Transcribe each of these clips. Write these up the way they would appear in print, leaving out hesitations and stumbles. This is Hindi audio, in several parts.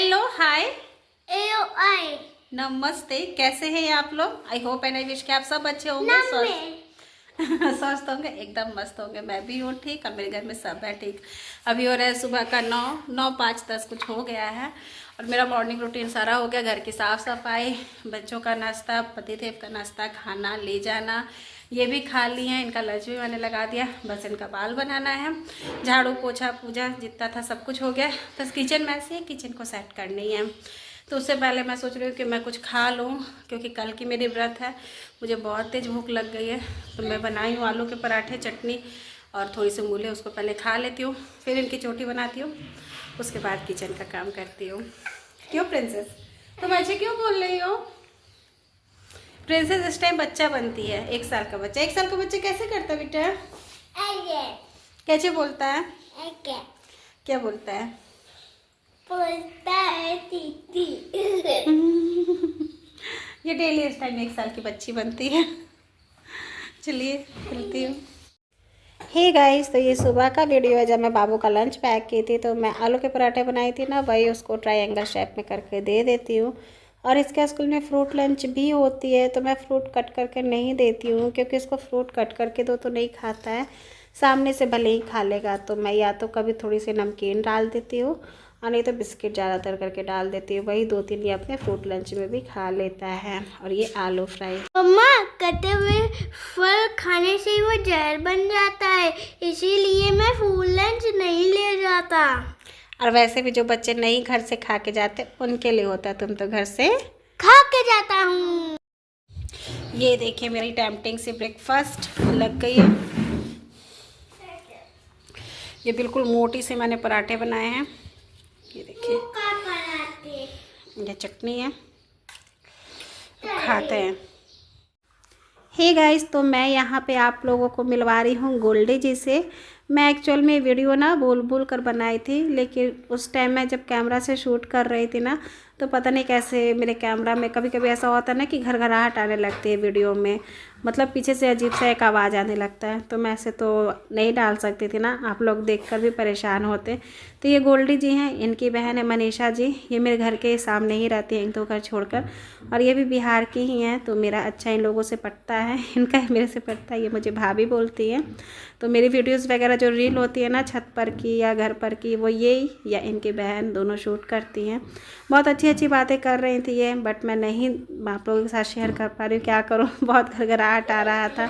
हेलो हाय एओ आई नमस्ते। कैसे हैं आप लोग? I hope and I wish कि आप सब अच्छे होंगे, स्वस्थ होंगे, एकदम मस्त होंगे। मैं भी हूँ ठीक और मेरे घर में सब है ठीक। अभी हो रहा है सुबह का 9:05 कुछ हो गया है और मेरा मॉर्निंग रूटीन सारा हो गया। घर की साफ़ सफाई, बच्चों का नाश्ता, पतिदेव का नाश्ता, खाना ले जाना, ये भी खा ली है। इनका लंच भी मैंने लगा दिया, बस इनका बाल बनाना है। झाड़ू पोछा पूजा जितना था सब कुछ हो गया, बस किचन में से किचन को सेट करनी है। तो उससे पहले मैं सोच रही हूँ कि मैं कुछ खा लूँ क्योंकि कल की मेरी व्रत है। मुझे बहुत तेज़ भूख लग गई है तो मैं बनाई हूँ आलू के पराठे, चटनी और थोड़ी सी मूली, उसको पहले खा लेती हूँ, फिर इनकी चोटी बनाती हूँ, उसके बाद किचन का काम करती हूँ। क्यों प्रिंसेस, तुम ऐसे क्यों बोल रही हो? प्रिंसेस इस टाइम बच्चा बनती है, 1 साल का बच्चा। 1 साल का बच्चा कैसे करता है बेटा? कैसे बोलता है? क्या बोलता है? बोलता है दीदी। ये डेली इस टाइम 1 साल की बच्ची बनती है। चलिए मिलती हूँ। हे गाइस, तो ये सुबह का वीडियो है जब मैं बाबू का लंच पैक की थी। तो मैं आलू के पराठे बनाई थी ना, वही उसको ट्रायंगल शेप में करके दे देती हूँ। और इसके स्कूल में फ्रूट लंच भी होती है तो मैं फ्रूट कट करके नहीं देती हूँ क्योंकि इसको फ्रूट कट करके दो तो नहीं खाता है, सामने से भले ही खा लेगा। तो मैं या तो कभी थोड़ी सी नमकीन डाल देती हूँ और नहीं तो बिस्किट ज़्यादातर करके डाल देती हूँ। वही 2-3 ये अपने फ्रूट लंच में भी खा लेता है। और ये आलू फ्राई। मम्मा, कटे हुए फल खाने से वो जहर बन जाता है, इसीलिए मैं फूल लंच नहीं ले जाता। और वैसे भी जो बच्चे नहीं घर से खा के जाते उनके लिए होता है, तुम तो घर से खा के जाता हूँ। ये देखिए मेरी टेम्पटिंग से ब्रेकफास्ट लग गई है। ये बिल्कुल मोटी से मैंने पराठे बनाए हैं, ये देखिए। ये चटनी है, खाते हैं। हे गाइस, तो मैं यहाँ पे आप लोगों को मिलवा रही हूँ गोल्डी जी से। मैं एक्चुअल में वीडियो ना बोल कर बनाई थी, लेकिन उस टाइम मैं जब कैमरा से शूट कर रही थी ना, तो पता नहीं कैसे मेरे कैमरा में कभी कभी ऐसा होता है ना कि घरघराहट आने लगती है वीडियो में, मतलब पीछे से अजीब सा एक आवाज़ आने लगता है। तो मैं ऐसे तो नहीं डाल सकती थी ना, आप लोग देखकर भी परेशान होते। तो ये गोल्डी जी हैं, इनकी बहन है मनीषा जी। ये मेरे घर के सामने ही रहती हैं, 1-2 घर छोड़कर, और ये भी बिहार की ही हैं। तो मेरा अच्छा इन लोगों से पटता है, इनका मेरे से पटता है। ये मुझे भाभी बोलती हैं। तो मेरी वीडियोज़ वगैरह जो रील होती है ना छत पर की या घर पर की, वो यही या इनकी बहन दोनों शूट करती हैं। बहुत अच्छी अच्छी बातें कर रही थी ये, बट मैं नहीं आप लोगों के साथ शेयर कर पा रही हूँ, क्या करूँ। बहुत घरघराहट आ रहा था,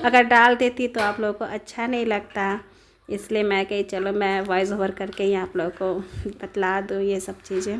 अगर डाल देती तो आप लोगों को अच्छा नहीं लगता, इसलिए मैं कही चलो मैं वॉइस ओवर करके ही आप लोगों को बतला दूँ ये सब चीज़ें।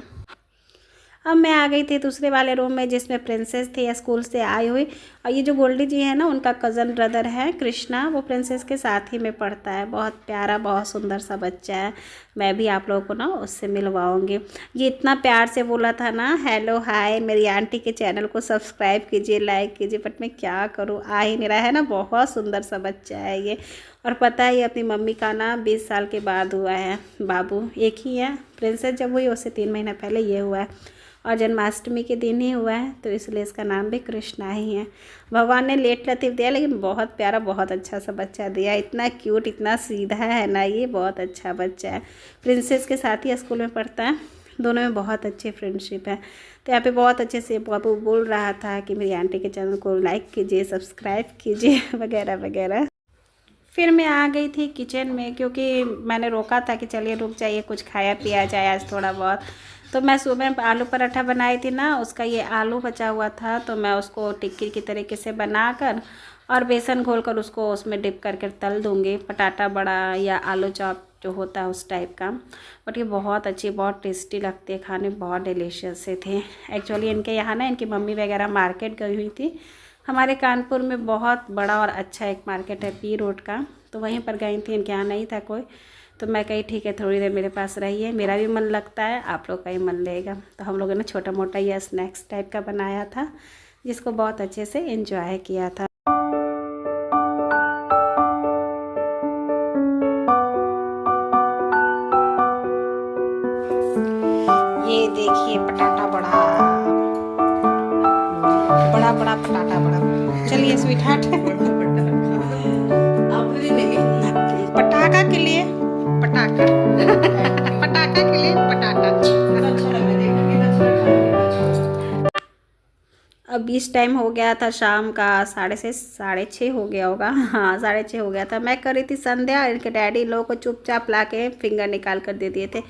अब मैं आ गई थी दूसरे वाले रूम में जिसमें प्रिंसेस थी स्कूल से आई हुई। और ये जो गोल्डी जी है ना, उनका कज़न ब्रदर है कृष्णा, वो प्रिंसेस के साथ ही में पढ़ता है। बहुत प्यारा, बहुत सुंदर सा बच्चा है। मैं भी आप लोगों को ना उससे मिलवाऊंगी। ये इतना प्यार से बोला था ना, हेलो हाय मेरी आंटी के चैनल को सब्सक्राइब कीजिए, लाइक कीजिए, बट मैं क्या करूँ, आ ही नहीं रहा है ना। बहुत सुंदर सा बच्चा है ये। और पता है ये अपनी मम्मी का ना 20 साल के बाद हुआ है बाबू, एक ही है। प्रिंसेस जब हुई उससे 3 महीना पहले ये हुआ है और जन्माष्टमी के दिन ही हुआ है, तो इसलिए इसका नाम भी कृष्णा ही है। भगवान ने लेट लतीफ़ दिया, लेकिन बहुत प्यारा, बहुत अच्छा सा बच्चा दिया। इतना क्यूट, इतना सीधा है ना, ये बहुत अच्छा बच्चा है। प्रिंसेस के साथ ही स्कूल में पढ़ता है, दोनों में बहुत अच्छी फ्रेंडशिप है। तो यहाँ पे बहुत अच्छे से बाबू बोल रहा था कि मेरी आंटी के चैनल को लाइक कीजिए, सब्सक्राइब कीजिए वगैरह वगैरह। फिर मैं आ गई थी किचन में क्योंकि मैंने रोका था कि चलिए रुक जाइए, कुछ खाया पिया जाए आज थोड़ा बहुत। तो मैं सुबह आलू पराठा बनाई थी ना, उसका ये आलू बचा हुआ था, तो मैं उसको टिक्की की तरीके से बनाकर और बेसन घोलकर उसको उसमें डिप करके तल दूँगी। पटाटा बड़ा या आलू चॉप जो होता है उस टाइप का। बट ये बहुत अच्छी, बहुत टेस्टी लगती है खाने में, बहुत डिलीशियस से थे। एक्चुअली इनके यहाँ ना इनकी मम्मी वगैरह मार्केट गई हुई थी। हमारे कानपुर में बहुत बड़ा और अच्छा एक मार्केट है पी रोड का, तो वहीं पर गई थी, इनके यहाँ नहीं था कोई। तो मैं कही ठीक है थोड़ी देर मेरे पास रहिए, मेरा भी मन लगता है, आप लोग का ही मन लगेगा। तो हम लोगों ने छोटा मोटा यह स्नैक्स टाइप का बनाया था, जिसको बहुत अच्छे से एंजॉय किया था। ये देखिए पटाटा बड़ा बड़ा बड़ा पटाटा बड़ा। चलिए स्वीट हार्ट, पटाखा के लिए पटाखा पटाखा के लिए पटाखा। बीच टाइम हो गया था शाम का 6:30 हो गया होगा, हाँ 6:30 हो गया था। मैं कर रही थी संध्या, इनके डैडी लोगों को चुपचाप ला के फिंगर निकाल कर दे दिए थे।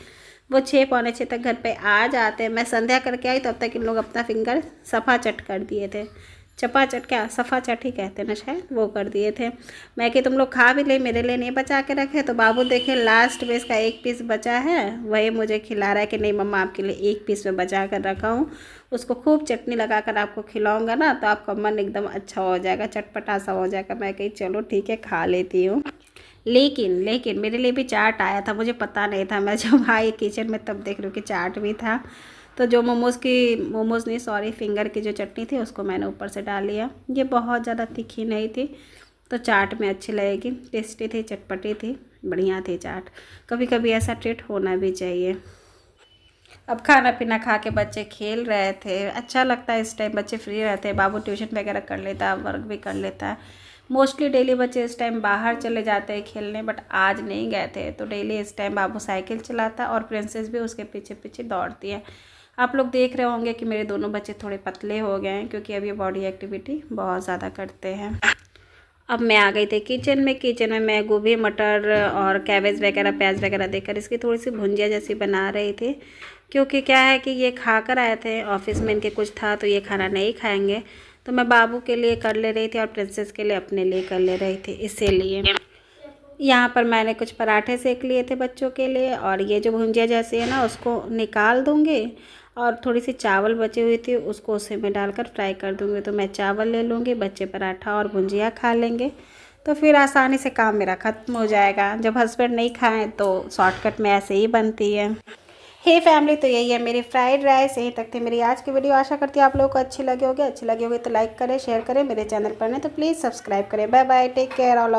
वो 6 पौने 6 तक घर पे आ जाते। मैं संध्या करके आई तो अब तक इन लोग अपना फिंगर सफ़ा चट कर दिए थे। चपा चट क्या सफ़ा चट ही कहते हैं ना शायद, वो कर दिए थे। मैं कि तुम लोग खा भी ले, मेरे लिए नहीं बचा के रखे। तो बाबू देखे लास्ट में इसका 1 पीस बचा है, वही मुझे खिला रहा है कि नहीं मम्मा आपके लिए 1 पीस में बचा कर रखा हूँ, उसको खूब चटनी लगा कर आपको खिलाऊंगा ना तो आपका मन एकदम अच्छा हो जाएगा, चटपटा सा हो जाएगा। मैं कही चलो ठीक है खा लेती हूँ। लेकिन मेरे लिए भी चाट आया था, मुझे पता नहीं था। मैं जब आई किचन में तब देख रही हूँ कि चाट भी था। तो जो मोमोज़ नहीं सॉरी फिंगर की जो चटनी थी उसको मैंने ऊपर से डाल लिया। ये बहुत ज़्यादा तीखी नहीं थी तो चाट में अच्छी लगेगी, टेस्टी थी, चटपटी थी, बढ़िया थी चाट। कभी कभी ऐसा ट्रीट होना भी चाहिए। अब खाना पीना खा के बच्चे खेल रहे थे। अच्छा लगता है इस टाइम, बच्चे फ्री रहते हैं। बाबू ट्यूशन वगैरह कर लेता है, वर्क भी कर लेता है। मोस्टली डेली बच्चे इस टाइम बाहर चले जाते हैं खेलने, बट आज नहीं गए थे। तो डेली इस टाइम बाबू साइकिल चलाता है और प्रिंसेस भी उसके पीछे पीछे दौड़ती है। आप लोग देख रहे होंगे कि मेरे दोनों बच्चे थोड़े पतले हो गए हैं क्योंकि अब ये बॉडी एक्टिविटी बहुत ज़्यादा करते हैं। अब मैं आ गई थी किचन में मैं गोभी मटर और कैबेज वगैरह प्याज वगैरह देकर इसकी थोड़ी सी भुंजिया जैसी बना रही थी। क्योंकि क्या है कि ये खा कर आए थे ऑफिस में, इनके कुछ था तो ये खाना नहीं खाएंगे। तो मैं बाबू के लिए कर ले रही थी और प्रिंसेस के लिए अपने लिए कर ले रही थी, इसीलिए। यहाँ पर मैंने कुछ पराठे सेक लिए थे बच्चों के लिए और ये जो भुंजिया जैसी है ना उसको निकाल दूँगी और थोड़ी सी चावल बची हुई थी उसको उसी में डालकर फ्राई कर दूँगी। तो मैं चावल ले लूँगी, बच्चे पराठा और भुंजिया खा लेंगे तो फिर आसानी से काम मेरा ख़त्म हो जाएगा। जब हस्बैंड नहीं खाएं तो शॉर्टकट में ऐसे ही बनती है। हे फैमिली, तो यही है मेरी फ्राइड राइस। यहीं तक थी मेरी आज की वीडियो। आशा करती हूँ आप लोगों को अच्छी लगी होगी तो लाइक करें, शेयर करें। मेरे चैनल पर नहीं तो प्लीज़ सब्सक्राइब करें। Bye bye, take care all.